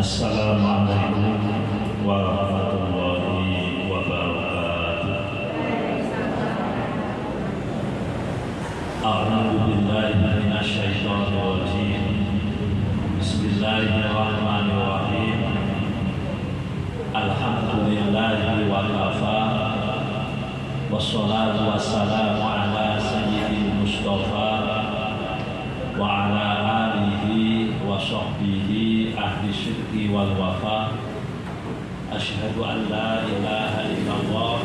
Assalamualaikum warahmatullahi wabarakatuh. A'udzu billahi minasyaitonir rajim. Bismillahirrahmanirrahim. Alhamdulillahi wa kafa. Wassalatu wassalamu ala sayyidil mustafa wa ala alihi wa sahbihi ahli syirki wal wafa. Asyhadu an la ilaha illallah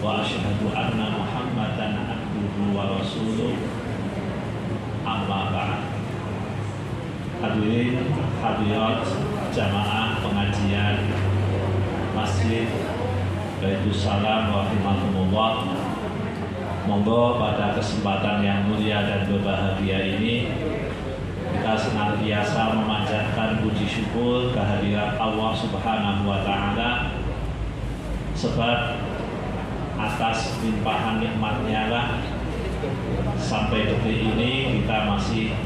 wa asyhadu anna Muhammadan abduhu wa rasuluh. Amma ba'd. Hadirin hadirat jamaah pengajian Masjid Baitulsalam rahimahumullah. Monggo pada kesempatan yang mulia dan berbahagia ini kita senantiasa memanjatkan puji syukur kehadirat Allah Subhanahu wa taala, sebab atas limpahan nikmat-Nya lah sampai detik ini kita masih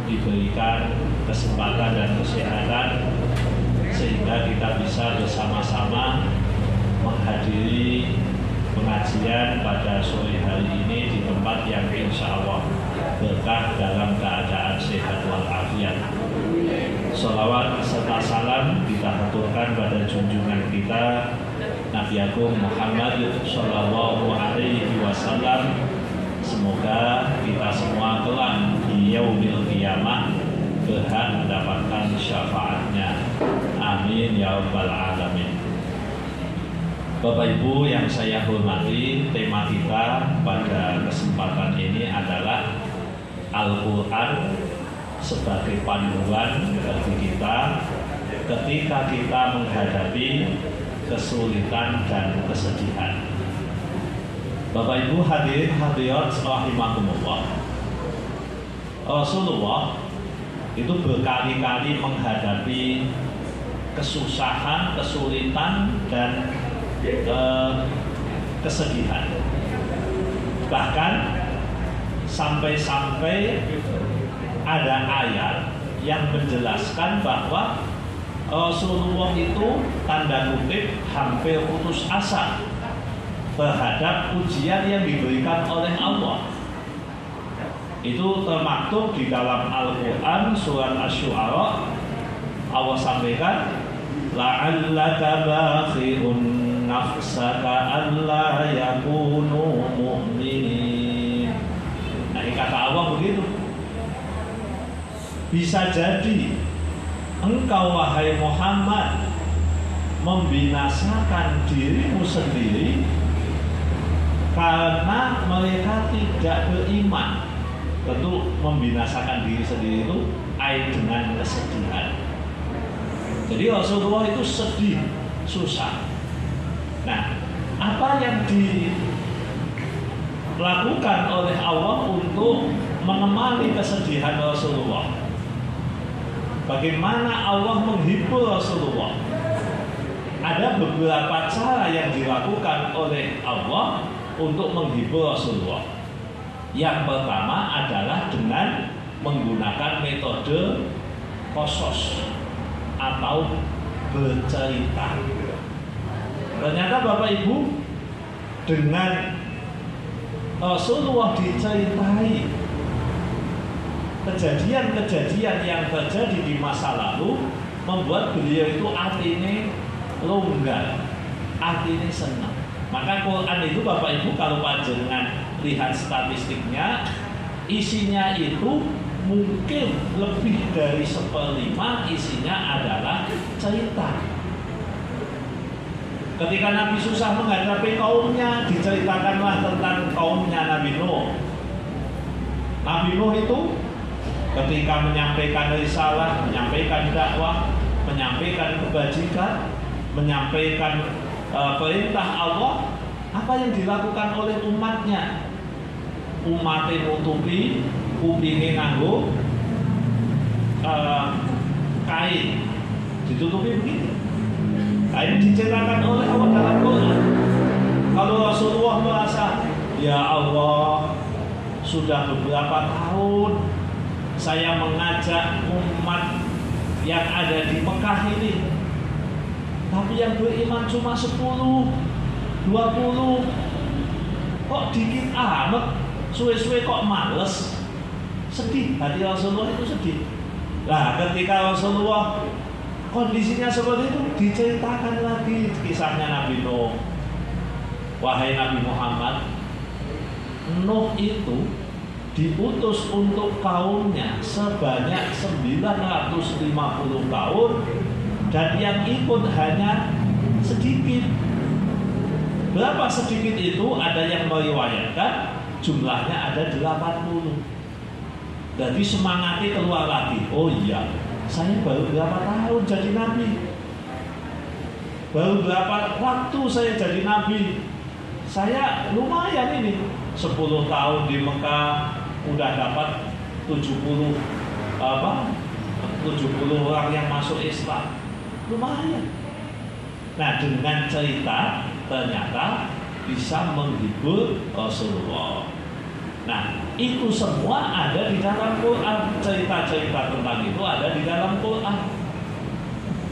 diberikan kesempatan dan kesehatan sehingga kita bisa bersama-sama menghadiri pengajian pada sore hari ini di tempat yang insya Allah berkah dalam keadaan sehat walafiat. Sholawat serta salam kita haturkan pada junjungan kita Nabi Agung Muhammad Sallallahu Alaihi Wasallam. Semoga kita semua kelak di yaumil qiyamah berhak mendapatkan syafaatnya. Amin ya rabbal alamin. Bapak Ibu yang saya hormati, tema kita pada kesempatan ini adalah Al-Quran sebagai panduan bagi kita ketika kita menghadapi kesulitan dan kesedihan. Bapak Ibu hadirin hadirat rahimakumullah. Rasulullah itu berkali-kali menghadapi kesusahan, kesulitan dan kesedihan. Bahkan sampai-sampai ada ayat yang menjelaskan bahwa Rasulullah itu tanda kutip hampir putus asa terhadap ujian yang diberikan oleh Allah. Itu termaktub di dalam Al-Quran surat Asy-Syu'ara. Allah sampaikan, la'allaka bakhi'un nafsaka alla yakunu mu'minin. Nah, ini kata Allah begitu. Bisa jadi engkau wahai Muhammad membinasakan dirimu sendiri karena mereka tidak beriman. Tentu membinasakan diri sendiri itu ait dengan kesedihan. Jadi Rasulullah itu sedih, susah. Nah, apa yang dilakukan oleh Allah untuk menemani kesedihan Rasulullah? Bagaimana Allah menghibur Rasulullah? Ada beberapa cara yang dilakukan oleh Allah untuk menghibur Rasulullah. Yang pertama adalah dengan menggunakan metode qasas atau bercerita. Ternyata Bapak Ibu, dengan Rasulullah diceritai kejadian-kejadian yang terjadi di masa lalu, membuat beliau itu hatinya longgar, hatinya senang. Maka Quran itu Bapak Ibu kalau panjenengan lihat statistiknya, isinya itu mungkin lebih dari 1/5 isinya adalah cerita. Ketika Nabi susah menghadapi kaumnya, diceritakanlah tentang kaumnya Nabi Nuh. Nabi Nuh itu ketika menyampaikan risalah, menyampaikan dakwah, menyampaikan kebajikan, menyampaikan perintah Allah, apa yang dilakukan oleh umatnya? Umatnya nutupi kupingnya nganggo kain, ditutupi begitu. Ini diceritakan oleh Allah dalam Quran. Kalau Rasulullah merasa, ya Allah, sudah beberapa tahun saya mengajak umat yang ada di Mekah ini. Tapi yang beriman cuma 10, 20. Kok dikit amat, suwe-suwe kok males. Sedih, hati Rasulullah itu sedih. Nah, ketika Rasulullah kondisinya seperti itu, diceritakan lagi kisahnya Nabi Nuh. Wahai Nabi Muhammad, Nuh itu diutus untuk kaumnya sebanyak 950 tahun, dan yang ikut hanya sedikit. Berapa sedikit itu? Ada yang meriwayatkan jumlahnya ada 80. Jadi semangatnya keluar lagi. Oh iya, saya baru berapa tahun jadi nabi? Baru berapa waktu saya jadi nabi? Saya lumayan ini 10 tahun di Mekah udah dapat 70 orang yang masuk Islam. Lumayan. Nah, dengan cerita ternyata bisa menghibur Rasulullah. Nah, itu semua ada di dalam Quran. Cerita-cerita tentang itu ada di dalam Quran.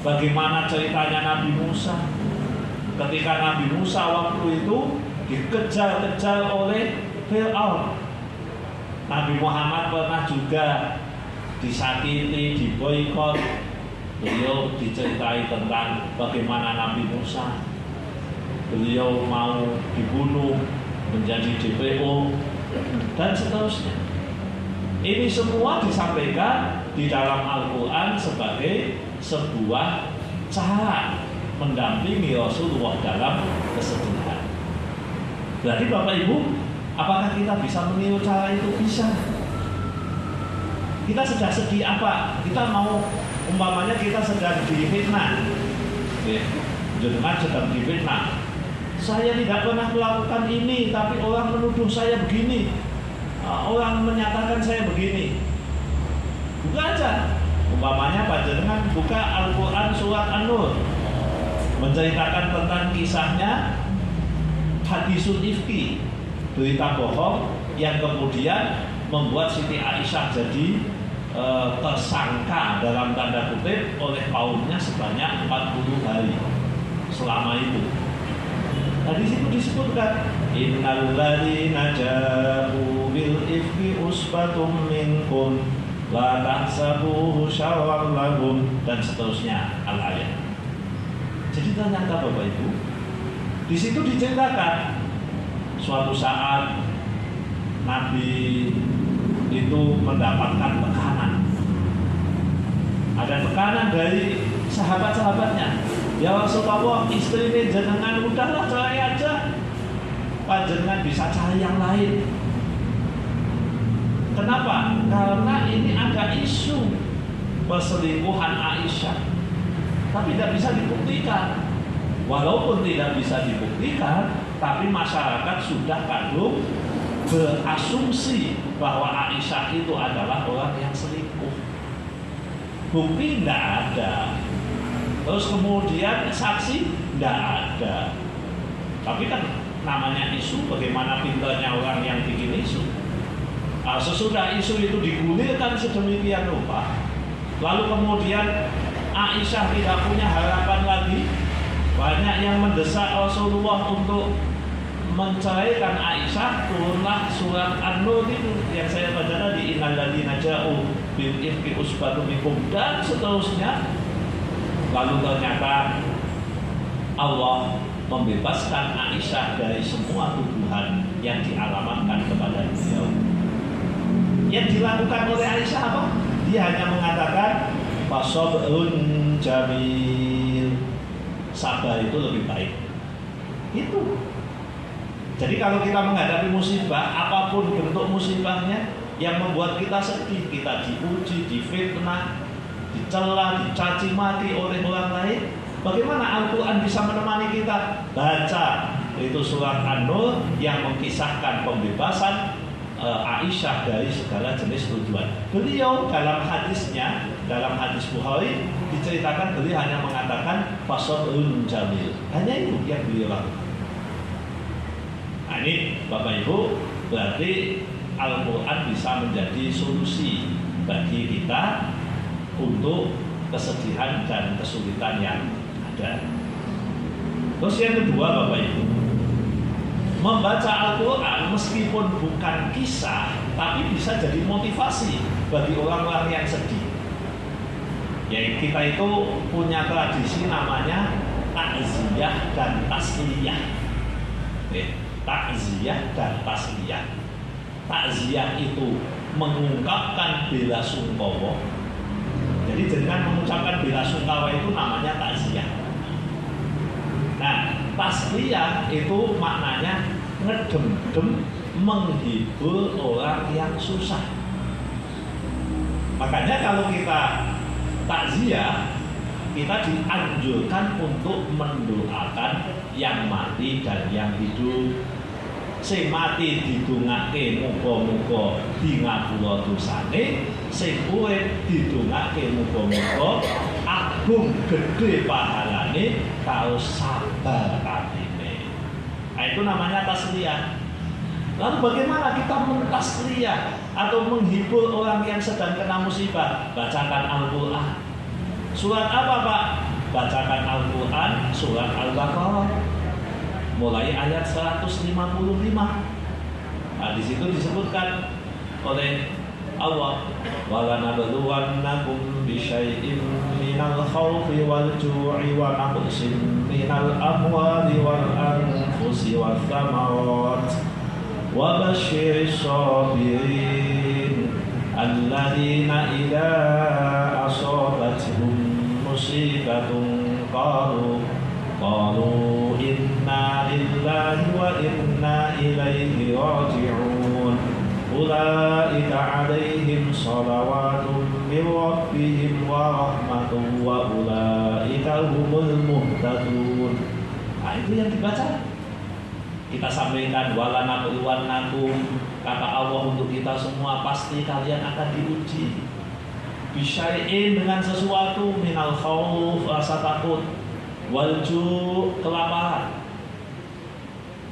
Bagaimana ceritanya Nabi Musa? Ketika Nabi Musa waktu itu dikejar-kejar oleh Fir'aun. Nabi Muhammad pernah juga disakiti, diboikot. Beliau diceritai tentang bagaimana Nabi Musa, beliau mau dibunuh, menjadi DPO, dan seterusnya. Ini semua disampaikan di dalam Al-Quran sebagai sebuah cara mendampingi Rasulullah dalam kesedihan. Berarti Bapak Ibu, apakah kita bisa meniru cara itu? Bisa. Kita sedang sedih apa? Kita mau, umpamanya kita sedang difitnah, jenengan sedang difitnah. Saya tidak pernah melakukan ini, tapi orang menuduh saya begini, orang menyatakan saya begini. Buka aja, umpamanya panjenengan buka Al-Quran surat An-Nur, menceritakan tentang kisahnya hadisul ifki, berita bohong yang kemudian membuat Siti Aisyah jadi tersangka dalam tanda kutip oleh kaumnya sebanyak 40 hari selama itu. Nah, di situ disebutkan innal ladzina ja'u bil ifki usbatum minkum la tahsabuhu syarran lahum, dan seterusnya al-ayat. Jadi ternyata Bapak Ibu, di situ diceritakan suatu saat Nabi itu mendapatkan tekanan. Ada tekanan dari sahabat-sahabatnya. Ya Rasulullah, istri ini jenengan udahlah cerai aja, panjenengan bisa cari yang lain. Kenapa? Karena ini ada isu perselingkuhan Aisyah, tapi tidak bisa dibuktikan. Walaupun tidak bisa dibuktikan, tapi masyarakat sudah kadung berasumsi bahwa Aisyah itu adalah orang yang selingkuh. Bukti tidak ada. Terus kemudian saksi tidak ada. Tapi kan namanya isu, bagaimana pintarnya orang yang bikin isu. Sesudah isu itu digulirkan sedemikian rupa, lalu kemudian Aisyah tidak punya harapan lagi. Banyak yang mendesak Rasulullah untuk menceraikan Aisyah. Turunlah surat An-Nur itu yang saya baca tadi, innal ladzina ja'u bil ifki usbatum minkum, dan seterusnya. Lalu ternyata Allah membebaskan Aisyah dari semua tuduhan yang dialamatkan kepada beliau. Yang dilakukan oleh Aisyah apa? Dia hanya mengatakan fasabrun jamil, sabar itu lebih baik. Itu. Jadi kalau kita menghadapi musibah, apapun bentuk musibahnya yang membuat kita sedih, kita diuji, difitnah, dicela, dicaci maki oleh orang lain, bagaimana Al-Quran bisa menemani kita? Baca itu surat An-Nur yang mengisahkan pembebasan Aisyah dari segala jenis tuduhan. Beliau dalam hadisnya, dalam hadis Bukhari diceritakan, beliau hanya mengatakan fasabrun jamil. Hanya itu yang beliau lakukan. Nah, ini Bapak Ibu, berarti Al-Quran bisa menjadi solusi bagi kita untuk kesedihan dan kesulitan yang ada. Terus yang kedua Bapak Ibu, membaca Al-Quran meskipun bukan kisah, tapi bisa jadi motivasi bagi orang-orang yang sedih. Ya, kita itu punya tradisi namanya takziah dan tasliyah. Takziah dan tasliyah. Takziah itu mengungkapkan bela sungkawa. Jadi dengan mengucapkan bela sungkawa itu namanya takziah. Nah, tasliyah itu maknanya ngedem-dem, menghibur orang yang susah. Makanya kalau kita takziah, kita dianjurkan untuk mendoakan yang mati dan yang hidup. Sing mati didongake muga-muga dingapura dosane, sing urip didongake muga-muga agung gede pahalane kaos sabar atine. Nah, itu namanya tasliyah. Lalu bagaimana kita mentasliyah atau menghibur orang yang sedang kena musibah? Bacakan Al-Quran. Surat apa Pak? Bacakan Al-Quran, surat Al-Baqarah. Mulai ayat 155. Nah, di situ disebutkan oleh Allah, walanabluwannakum bisyai'in minal khawfi wal ju'i wa naqsin minal amwali wal anfusi wath thamarat wa basyyiris sabirin alladzina idza asabatuhum musibatun qalu inna lillahi wa inna ilaihi raji'un ulaika alaihim salawatun min rabbihim wa rahmatun wa ulaika humul muhtadun. Nah, itu yang dibaca. Kita sampaikan walanabluwannakum, kata Allah untuk kita semua, pasti kalian akan diuji bisyai'in, dengan sesuatu, minal khawf, rasa takut, walju, kelaparan,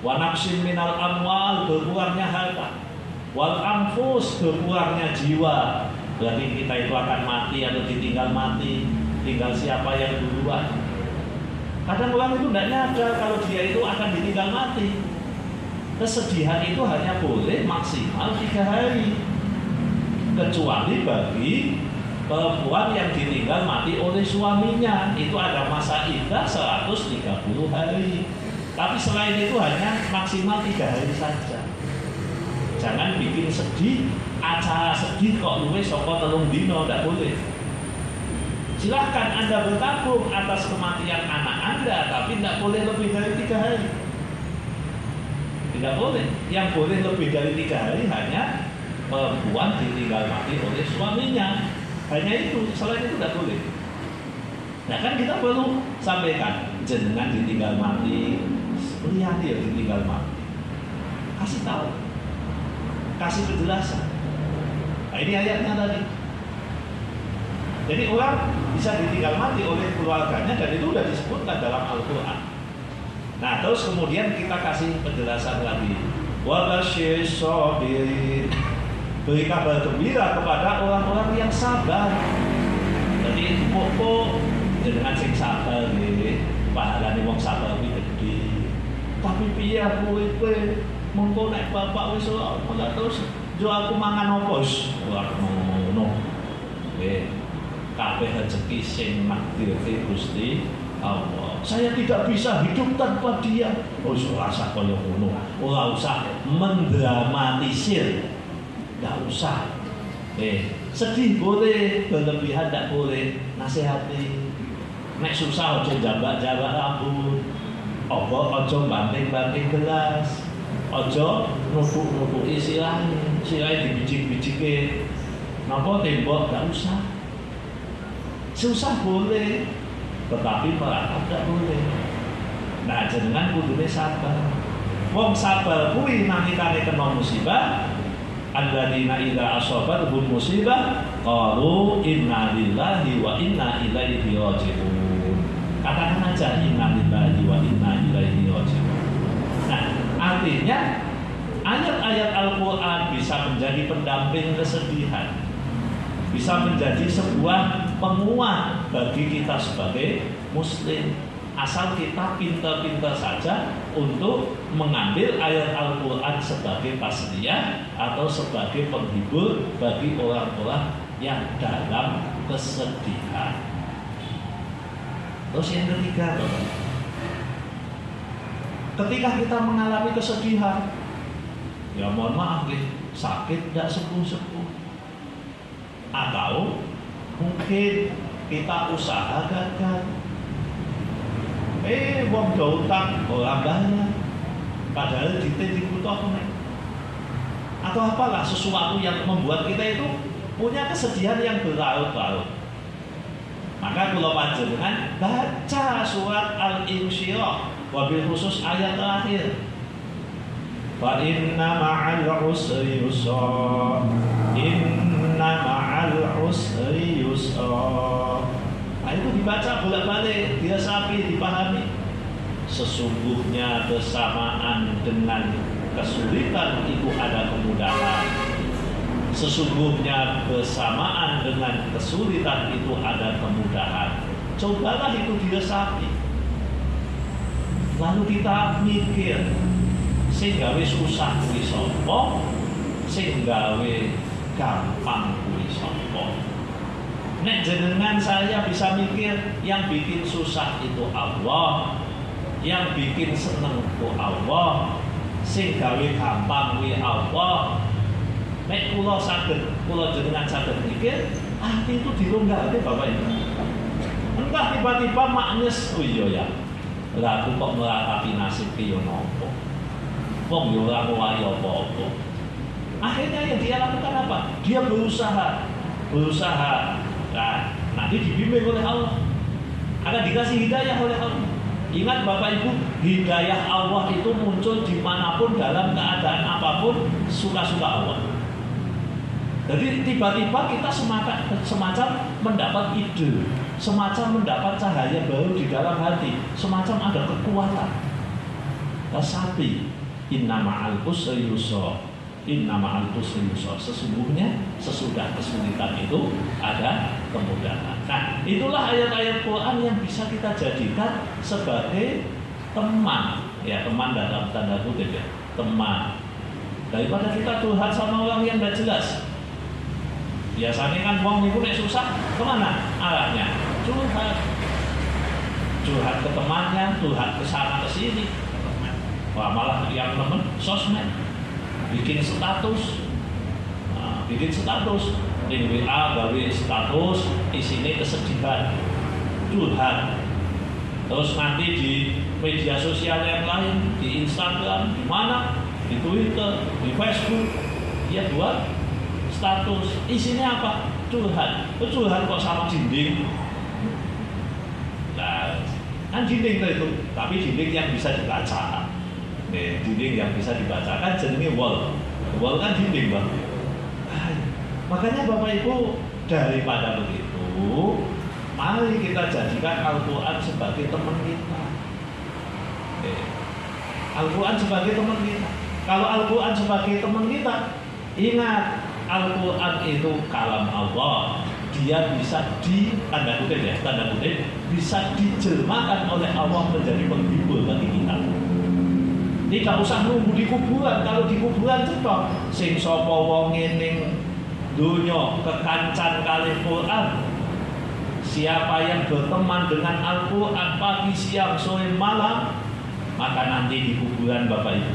wa naqsin minal amwal, berkurangnya harta, wal anfus, berkurangnya jiwa. Berarti kita itu akan mati atau ditinggal mati, tinggal siapa yang duluan. Kadang orang itu tidak nyadar kalau dia itu akan ditinggal mati. Kesedihan itu hanya boleh maksimal 3 hari, kecuali bagi perempuan yang ditinggal mati oleh suaminya, itu ada masa iddah 130 hari. Tapi selain itu hanya maksimal 3 hari saja. Jangan bikin sedih, acara sedih kok luwes saka 3 dino, tidak boleh. Silahkan Anda bertabung atas kematian anak Anda, tapi tidak boleh lebih dari 3 hari. Tidak boleh. Yang boleh lebih dari 3 hari hanya perempuan ditinggal mati oleh suaminya. Hanya itu, selain itu tidak boleh. Nah kan kita perlu sampaikan, jangan ditinggal mati, lihat dia ditinggal mati. Kasih tahu, kasih penjelasan. Nah ini ayatnya tadi. Jadi orang bisa ditinggal mati oleh keluarganya dan itu sudah disebutkan dalam Al-Quran. Nah terus kemudian kita kasih penjelasan lagi. Wa basyyiris sabirin, beri kabar gembira kepada orang-orang yang sabar. Jadi pokok dengan sing sabar nggih, pahalane wong sabar kuwi gede. Tapi piye aku kowe mongko nek bapak wis ora terus yo aku mangan opo wis ora ngono. Nggih, kabeh rezeki sing makdirke Gusti Allah. Saya tidak bisa hidup tanpa dia. Oh, ora usah kaya ngono. Ora usah mendramatisir. Tidak usah. Sedih boleh, berlebihan tidak boleh. Nasihati. Nek susah aja jambak-jambak rambut. Ojo banting-banting gelas. Ojo nupuk-nupuki silahe. Silahe dibijik-bijike. Napa tembok tidak usah. Susah boleh, tetapi meratap tidak boleh. Nah, jenengan kudune sabar. Wong sabar kuwi nalikane kena musibah, alladzina idza asabatuhum musibah qalu inna lillahi wa inna ilaihi raji'un. Katakan aja inna lillahi wa inna ilaihi raji'un. Nah, artinya ayat-ayat Al-Quran bisa menjadi pendamping kesedihan. bisa menjadi sebuah penguat bagi kita sebagai muslim. Asal kita pintar-pintar saja untuk mengambil ayat Al-Quran sebagai tasliyah atau sebagai penghibur bagi orang-orang yang dalam kesedihan. Terus yang ketiga, Bapak, ketika kita mengalami kesedihan, ya mohon maaf, sakit tidak sembuh-sembuh, atau mungkin kita usaha gagal, wong do utang ora bayar, padahal dibutuhkan, atau apalah sesuatu yang membuat kita itu punya kesedihan yang berlarut-larut. Maka kalau panjenengan baca surat Al-Insyirah, wabil khusus ayat terakhir, fa inna ma'al usri yusra, inna ma'al usri yusra. Nah, itu dibaca bolak-balik, diresapi, dipahami. Sesungguhnya bersamaan dengan kesulitan itu ada kemudahan. Sesungguhnya bersamaan dengan kesulitan itu ada kemudahan. Cobalah itu diresapi. Lalu kita mikir, sing gawe susah kuwi sapa, sing gawe gampang kuwi sapa. Nek jenengan saya bisa mikir, yang bikin susah itu Allah, yang bikin seneng itu Allah, sing gawe gampang kuwi Allah. Nek kula saged, kula jenengan saged mikir, hati itu dilonggarke Bapak Ibu. Entah tiba-tiba maknyes, oh iya ya, lah aku kok meratapi nasib ki yo nopo. Wong yo ora ngowahi apa-apa. Akhirnya yang dia lakukan apa? Dia berusaha. Nah, nanti dibimbing oleh Allah, akan dikasih hidayah oleh Allah. Ingat Bapak Ibu, hidayah Allah itu muncul dimanapun, dalam keadaan apapun, suka-suka Allah. Jadi tiba-tiba kita semacam mendapat ide, semacam mendapat cahaya baru di dalam hati, semacam ada kekuatan. Tapi inna ma'al usri yusra, inna ma'al usri yusra, sesungguhnya sesudah kesulitan itu ada kemudahan. Nah, itulah ayat-ayat Quran yang bisa kita jadikan sebagai teman, ya teman dalam tanda kutip ya, teman. Daripada kita curhat sama orang yang tidak jelas. Biasanya kan wong itu nek susah kemana arahnya? Curhat ke temannya, curhat ke sana ke sini. Wah, malah yang temen sosmed, bikin status, di WA gawe status, isinya kesedihan, curhat. Terus nanti di media sosial yang lain, di Instagram, di mana, di Twitter, di Facebook, dia buat status, isinya apa? Curhat. Curhat kok sama dinding? Nah, kan dinding itu, tapi dinding yang bisa dibaca. Dinding yang bisa dibacakan jenenge wall. Wall kan dinding, Bang. Makanya Bapak Ibu, daripada begitu, mari kita jadikan Al-Quran sebagai teman kita. Al-Quran sebagai teman kita. Kalau Al-Quran sebagai teman kita, ingat, Al-Quran itu kalam Allah. Dia bisa tanda kutip, bisa dijelmakan oleh Allah menjadi penghibur bagi kita. Tidak usah nunggu di kuburan. Kalau di kuburan cetok, sing sapa wong ning dunya kekancan kalih Quran. Siapa yang berteman dengan Al-Quran pagi, siang, sore, malam, maka nanti di kuburan Bapak Ibu,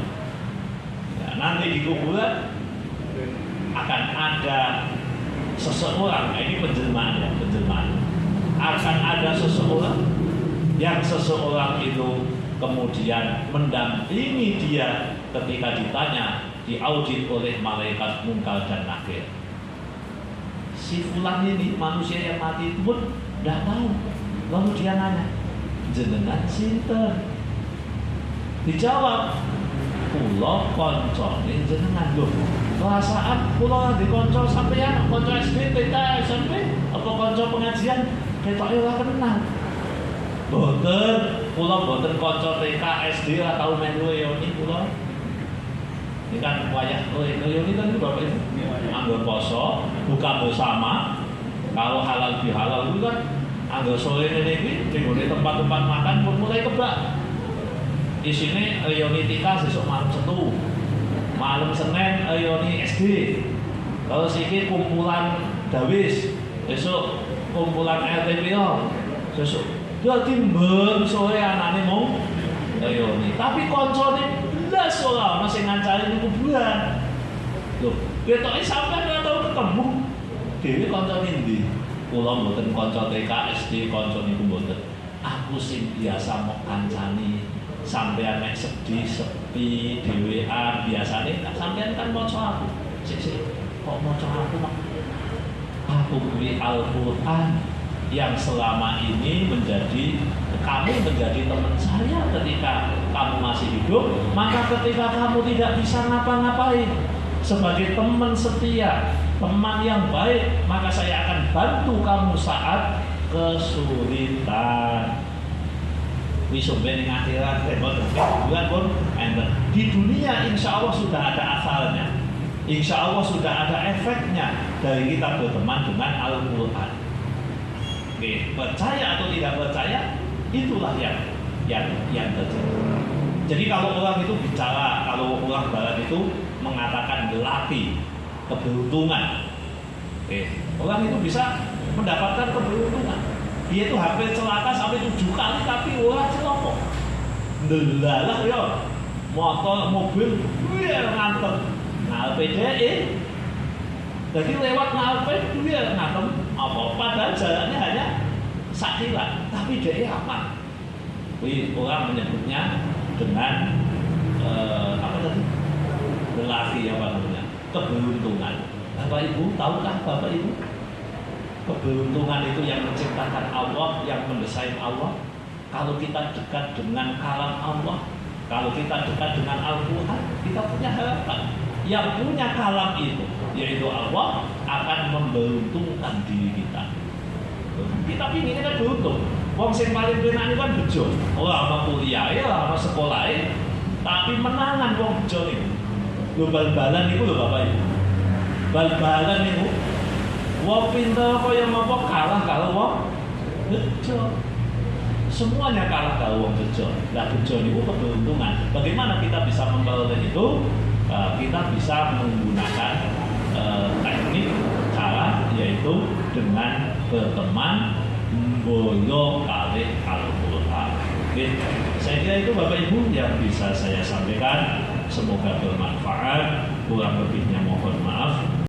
ya, nanti di kuburan akan ada seseorang, ini penjelmaan ya, penjelmaan. Akan ada seseorang yang seseorang itu kemudian mendampingi dia ketika ditanya, diaudit oleh malaikat Munkar dan Nakir. Si fulan ini manusia yang mati itu pun tidak tahu. Lalu dia nanya, jenengan sinten? Dijawab, kula koncone jenengan. Lho, perasaan kula di konco sampeyan, konco SD, TK, SMP, apa konco pengajian, ketoke ora kenal. Boten, kula boten konco TK, SD ora tau melu reuni kula. Ini kan wayah reuni kan Bapak Ibu. Anggur poso, buka bersama, Kalau halal bihalal itu kan anggo sore ini di tempat-tempat makan pun mulai kebak. Isine ayoni tika sesuk malam Setu, malam Senin ayoni SD. Kalau siki kumpulan dawis, besok kumpulan RTP sesuk. Dadi mbek sore anane mung ayoni. Tapi koncone blas ora ana sing ngancani niku bulan. Lho, ketoke sampean ora tau ketemu. Dewe kanca ndi? Kula mboten kanca TK SD, kanca niku mboten. Aku sing biasa mok kancani. Sampean nek sedih, sepi, dhewean biasane sampean kan maca aku. Sik kok maca aku mak. Aku kuwi Al-Qur'an yang selama ini kamu menjadi teman saya ketika kamu masih hidup, maka ketika kamu tidak bisa ngapa-ngapain sebagai teman setia, teman yang baik, maka saya akan bantu kamu saat kesulitan. Wisumben ing akhirat bukan pun di dunia insya Allah sudah ada asalnya, insya Allah sudah ada efeknya dari kita berteman dengan Al-Quran. Oke, percaya atau tidak percaya itulah yang terjadi. Jadi kalau orang itu bicara, kalau orang barat itu mengatakan gelati keberuntungan, oke, orang itu bisa mendapatkan keberuntungan. Dia itu hampir celaka sampai 7 kali tapi orang celaka. Ndelalah ya, motor, mobil, ngantem, ngalpe deh. Jadi lewat ngalpe dia ngantem apa? Padahal jalannya hanya sakilan, tapi dia apa? Orang menyebutnya dengan apa tadi? Gelati apa namanya? Keberuntungan. Bapak Ibu, tahukah Bapak Ibu? Keberuntungan itu yang menciptakan Allah, yang mendesain Allah. Kalau kita dekat dengan kalam Allah, kalau kita dekat dengan Al-Quran, kita punya harapan. Yang punya kalam itu, yaitu Allah, akan memberuntungkan diri kita. Kita ingin kita beruntung. Wong sing paling penak kan bejo. Ora ana kuliah, ora ana sekolah, tapi menangan wong bejo niku. Lho bal-balan niku lho Bapak Ibu. Bal-balan niku wong pinter kaya apa kalah kalau wong bejo. Semuanya kalah kalau wong bejo. Lah bejo niku keberuntungan. Bagaimana kita bisa memperoleh itu? Kita bisa menggunakan teknik cara yaitu dengan berteman boyo kali Al-Quran. Saya kira itu Bapak Ibu yang bisa saya sampaikan. Semoga bermanfaat. Kurang lebihnya